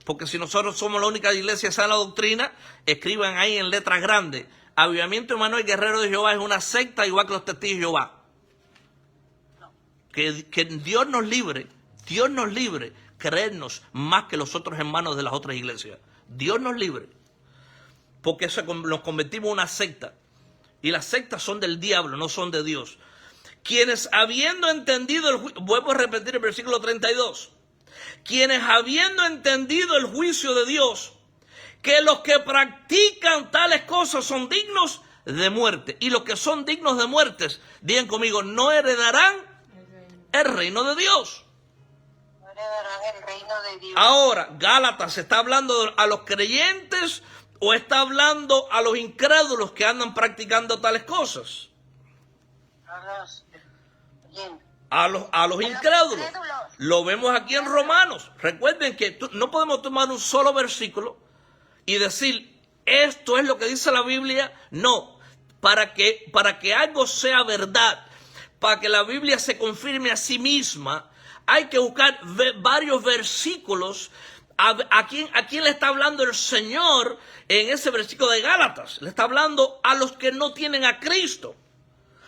Porque si nosotros somos la única iglesia de sana doctrina, escriban ahí en letras grandes: Avivamiento Emanuel Guerrero de Jehová es una secta igual que los Testigos de Jehová. Que Dios nos libre creernos más que los otros hermanos de las otras iglesias. Dios nos libre. Porque eso nos convertimos en una secta. Y las sectas son del diablo, no son de Dios. Quienes habiendo entendido el juicio, vuelvo a repetir el versículo 32, quienes habiendo entendido el juicio de Dios, que los que practican tales cosas son dignos de muerte, y los que son dignos de muerte, digan conmigo, no heredarán el reino de Dios. No heredarán el reino de Dios. Ahora, Gálatas está hablando a los creyentes ¿O está hablando a los incrédulos que andan practicando tales cosas? Bien. A los incrédulos. Lo vemos aquí en Romanos. Recuerden que no podemos tomar un solo versículo y decir, esto es lo que dice la Biblia. No, para que algo sea verdad, para que la Biblia se confirme a sí misma, hay que buscar varios versículos. ¿A quién le está hablando el Señor en ese versículo de Gálatas? Le está hablando a los que no tienen a Cristo,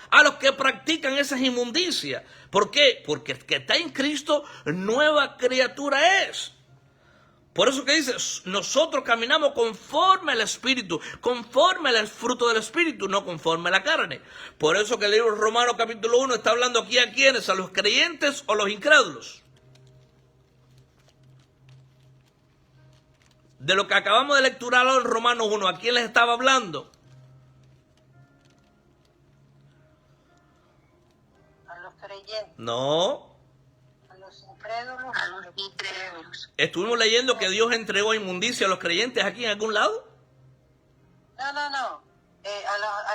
a los que practican esas inmundicias. ¿Por qué? Porque el que está en Cristo, nueva criatura es. Por eso que dice, nosotros caminamos conforme al Espíritu, conforme al fruto del Espíritu, no conforme a la carne. Por eso que el libro de Romanos capítulo 1 está hablando aquí a quiénes, a los creyentes o los incrédulos. De lo que acabamos de lecturar en Romanos 1, ¿a quién les estaba hablando? A los creyentes. No. A los incrédulos. A los incrédulos. ¿Estuvimos leyendo que Dios entregó inmundicia a los creyentes aquí en algún lado? No. A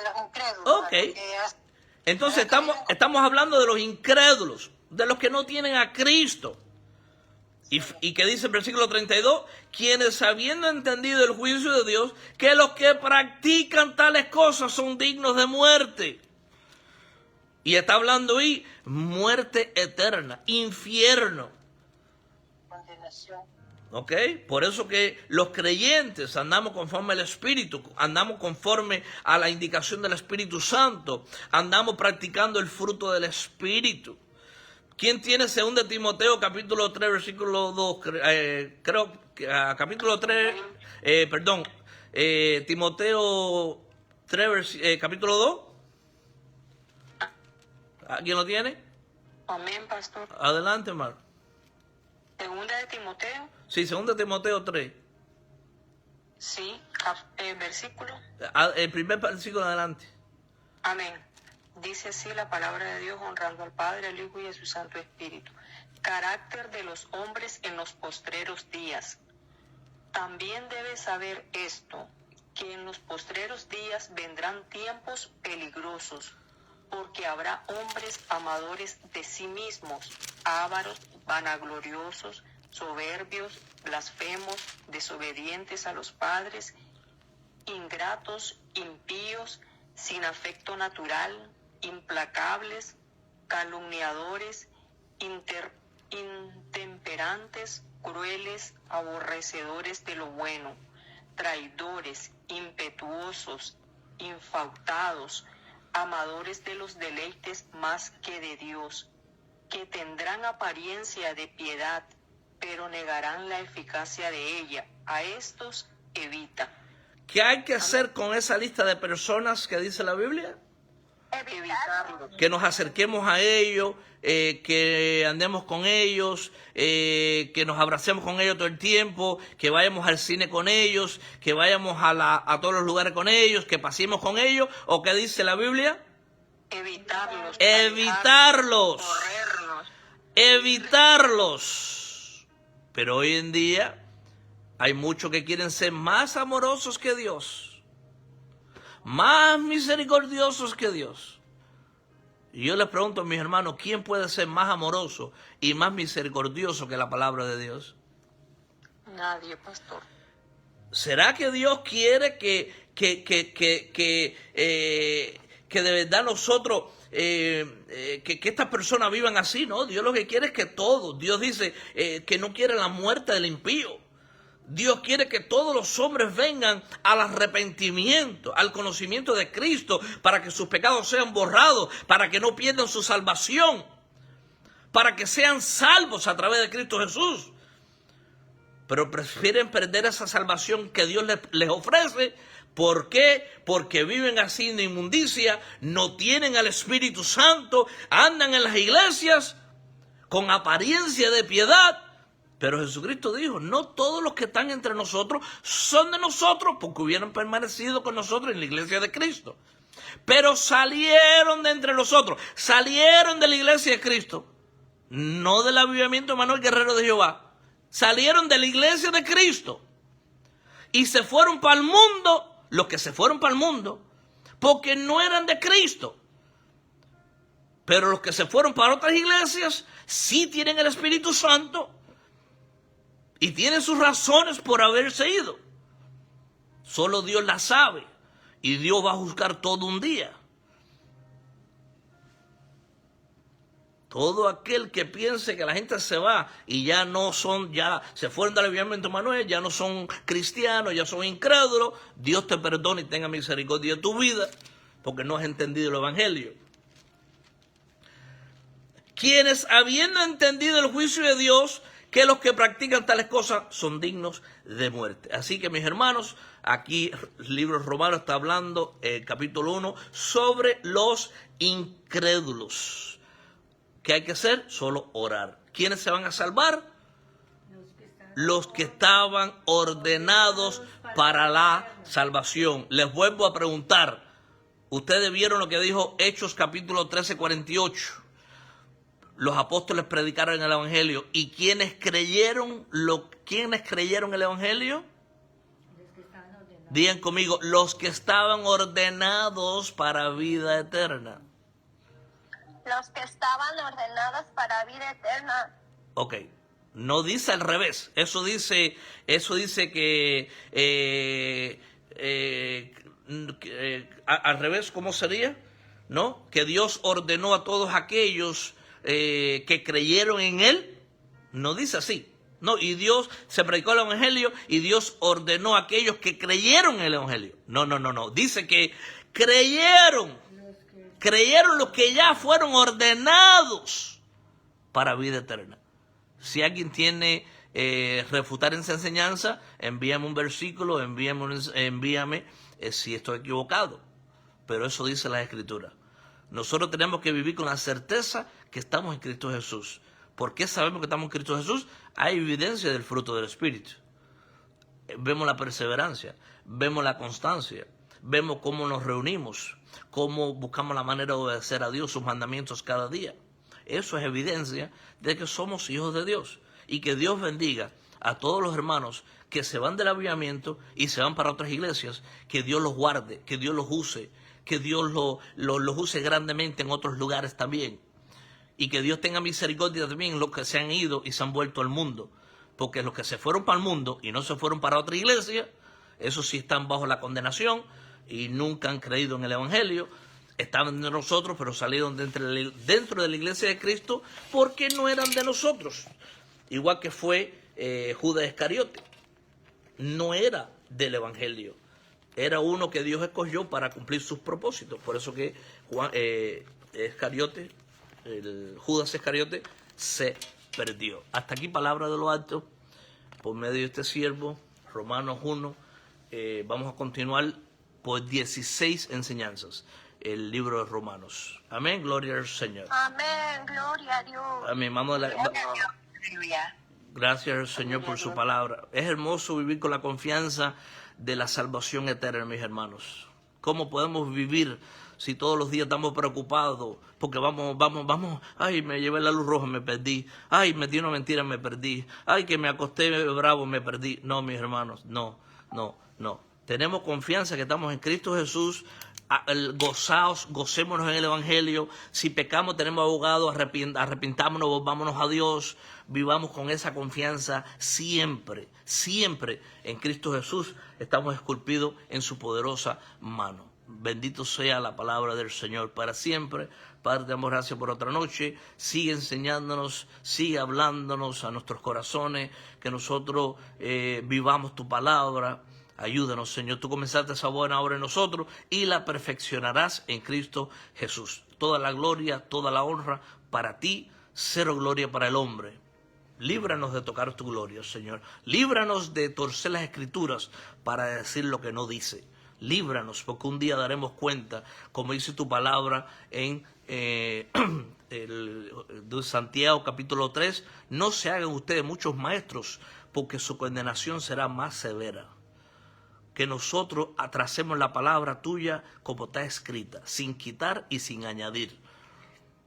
los incrédulos. Ok. Entonces estamos hablando de los incrédulos, de los que no tienen a Cristo. Y que dice el versículo 32, quienes habiendo entendido el juicio de Dios, que los que practican tales cosas son dignos de muerte. Y está hablando ahí, muerte eterna, infierno. Condenación. ¿Ok? Por eso que los creyentes andamos conforme al Espíritu, andamos conforme a la indicación del Espíritu Santo, andamos practicando el fruto del Espíritu. ¿Quién tiene 2 Timoteo capítulo 3 versículo 2? Capítulo 3, Timoteo 3 capítulo 2. ¿Quién lo tiene? Amén, pastor. Adelante, hermano. 2 de Timoteo. Sí, 2 Timoteo 3. Sí, versículo. El primer versículo adelante. Amén. Dice así la palabra de Dios, honrando al Padre, al Hijo y a su Santo Espíritu. Carácter de los hombres en los postreros días. También debes saber esto, que en los postreros días vendrán tiempos peligrosos, porque habrá hombres amadores de sí mismos, ávaros, vanagloriosos, soberbios, blasfemos, desobedientes a los padres, ingratos, impíos, sin afecto natural, implacables, calumniadores, intemperantes, crueles, aborrecedores de lo bueno, traidores, impetuosos, infautados, amadores de los deleites más que de Dios, que tendrán apariencia de piedad, pero negarán la eficacia de ella. A estos evita. ¿Qué hay que hacer con esa lista de personas que dice la Biblia? Evitarlos. Que nos acerquemos a ellos, que andemos con ellos, que nos abracemos con ellos todo el tiempo, que vayamos al cine con ellos, que vayamos a todos los lugares con ellos, que pasemos con ellos. ¿O qué dice la Biblia? Evitarlos. Evitarlos. Correrlos. Evitarlos. Pero hoy en día hay muchos que quieren ser más amorosos que Dios, más misericordiosos que Dios. Y yo les pregunto a mis hermanos, ¿quién puede ser más amoroso y más misericordioso que la palabra de Dios? Nadie, pastor. ¿Será que Dios quiere que de verdad nosotros, que estas personas vivan así? No, Dios lo que quiere es que todos. Dios dice que no quiere la muerte del impío. Dios quiere que todos los hombres vengan al arrepentimiento, al conocimiento de Cristo, para que sus pecados sean borrados, para que no pierdan su salvación, para que sean salvos a través de Cristo Jesús. Pero prefieren perder esa salvación que Dios les ofrece. ¿Por qué? Porque viven así en inmundicia, no tienen al Espíritu Santo, andan en las iglesias con apariencia de piedad. Pero Jesucristo dijo, no todos los que están entre nosotros son de nosotros, porque hubieran permanecido con nosotros en la iglesia de Cristo. Pero salieron de entre nosotros, salieron de la iglesia de Cristo, no del avivamiento Manuel Guerrero de Jehová, salieron de la iglesia de Cristo y se fueron para el mundo, los que se fueron para el mundo, porque no eran de Cristo. Pero los que se fueron para otras iglesias sí tienen el Espíritu Santo y tienen sus razones por haberse ido. Solo Dios la sabe y Dios va a juzgar todo un día. Todo aquel que piense que la gente se va y ya no son, ya se fueron del avivamiento Manuel, ya no son cristianos, ya son incrédulos, Dios te perdone y tenga misericordia de tu vida, porque no has entendido el evangelio. Quienes, habiendo entendido el juicio de Dios, que los que practican tales cosas son dignos de muerte. Así que, mis hermanos, aquí el libro romano está hablando, capítulo 1, sobre los incrédulos. ¿Qué hay que hacer? Solo orar. ¿Quiénes se van a salvar? Los que estaban ordenados para la salvación. Les vuelvo a preguntar. Ustedes vieron lo que dijo Hechos capítulo 13, 48. Los apóstoles predicaron el evangelio. ¿Y quiénes creyeron el evangelio? Digan conmigo, los que estaban ordenados para vida eterna. Los que estaban ordenados para vida eterna. Ok, no dice al revés. Eso dice que al revés, ¿cómo sería? ¿No? Que Dios ordenó a todos aquellos que creyeron en Él. No dice así. No, y Dios se predicó el evangelio y Dios ordenó a aquellos que creyeron en el evangelio. No. Dice que creyeron los que ya fueron ordenados para vida eterna. Si alguien tiene refutar esa enseñanza, envíame un versículo, envíame si estoy equivocado. Pero eso dice la Escritura. Nosotros tenemos que vivir con la certeza que estamos en Cristo Jesús. ¿Por qué sabemos que estamos en Cristo Jesús? Hay evidencia del fruto del Espíritu. Vemos la perseverancia, vemos la constancia, vemos cómo nos reunimos, cómo buscamos la manera de obedecer a Dios, sus mandamientos cada día. Eso es evidencia de que somos hijos de Dios. Y que Dios bendiga a todos los hermanos que se van del avivamiento y se van para otras iglesias, que Dios los guarde, que Dios los use, que Dios los use grandemente en otros lugares también. Y que Dios tenga misericordia también en los que se han ido y se han vuelto al mundo. Porque los que se fueron para el mundo y no se fueron para otra iglesia, esos sí están bajo la condenación y nunca han creído en el evangelio. Estaban de nosotros, pero salieron dentro de la iglesia de Cristo porque no eran de nosotros. Igual que fue Judas Iscariote. No era del evangelio. Era uno que Dios escogió para cumplir sus propósitos. Por eso que Judas Iscariote se perdió. Hasta aquí palabra de lo alto por medio de este siervo, Romanos 1. Vamos a continuar por 16 enseñanzas el libro de Romanos. Amén, gloria al Señor. Amén, gloria a Dios. Amén, vamos a gracias al Señor por su palabra. Es hermoso vivir con la confianza de la salvación eterna, mis hermanos. ¿Cómo podemos vivir si todos los días estamos preocupados? Porque vamos, ay, me llevé la luz roja, me perdí. Ay, metí una mentira, me perdí. Ay, que me acosté bravo, me perdí. No, mis hermanos, no. Tenemos confianza que estamos en Cristo Jesús. Gocémonos en el evangelio. Si pecamos, tenemos abogado, arrepintámonos, volvámonos a Dios. Vivamos con esa confianza siempre en Cristo Jesús. Estamos esculpidos en su poderosa mano. Bendito sea la palabra del Señor para siempre. Padre, te damos gracias por otra noche. Sigue enseñándonos, sigue hablándonos a nuestros corazones, que nosotros vivamos tu palabra. Ayúdanos, Señor. Tú comenzaste esa buena obra en nosotros y la perfeccionarás en Cristo Jesús. Toda la gloria, toda la honra para ti, cero gloria para el hombre. Líbranos de tocar tu gloria, Señor. Líbranos de torcer las Escrituras para decir lo que no dice. Líbranos, porque un día daremos cuenta, como dice tu palabra en Santiago capítulo 3, no se hagan ustedes muchos maestros, porque su condenación será más severa. Que nosotros atrasemos la palabra tuya como está escrita, sin quitar y sin añadir.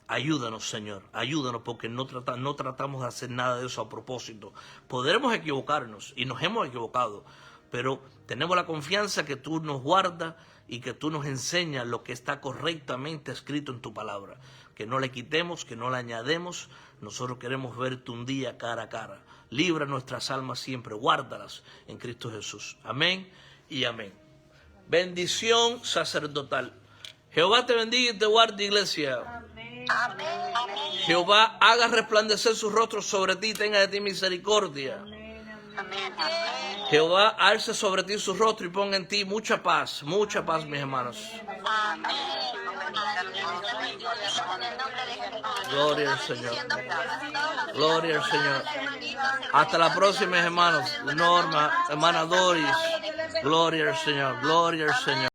Ayúdanos, Señor, ayúdanos, porque no tratamos de hacer nada de eso a propósito. Podremos equivocarnos y nos hemos equivocado, pero tenemos la confianza que tú nos guardas y que tú nos enseñas lo que está correctamente escrito en tu palabra. Que no le quitemos, que no le añademos. Nosotros queremos verte un día cara a cara. Libra nuestras almas siempre, guárdalas en Cristo Jesús. Amén y amén. Bendición sacerdotal. Jehová te bendiga y te guarde, iglesia. Amén. Amén. Jehová haga resplandecer su rostro sobre ti y tenga de ti misericordia. Amén. Amén. Jehová alce sobre ti su rostro y ponga en ti mucha paz, mis hermanos. Amén. En el nombre de Jesús. Gloria al Señor. Diciendo por Gloria al Señor. hermanitos, Hasta la próxima, hermanos. Norma, hermana Doris. Gloria al Señor, gloria al Señor.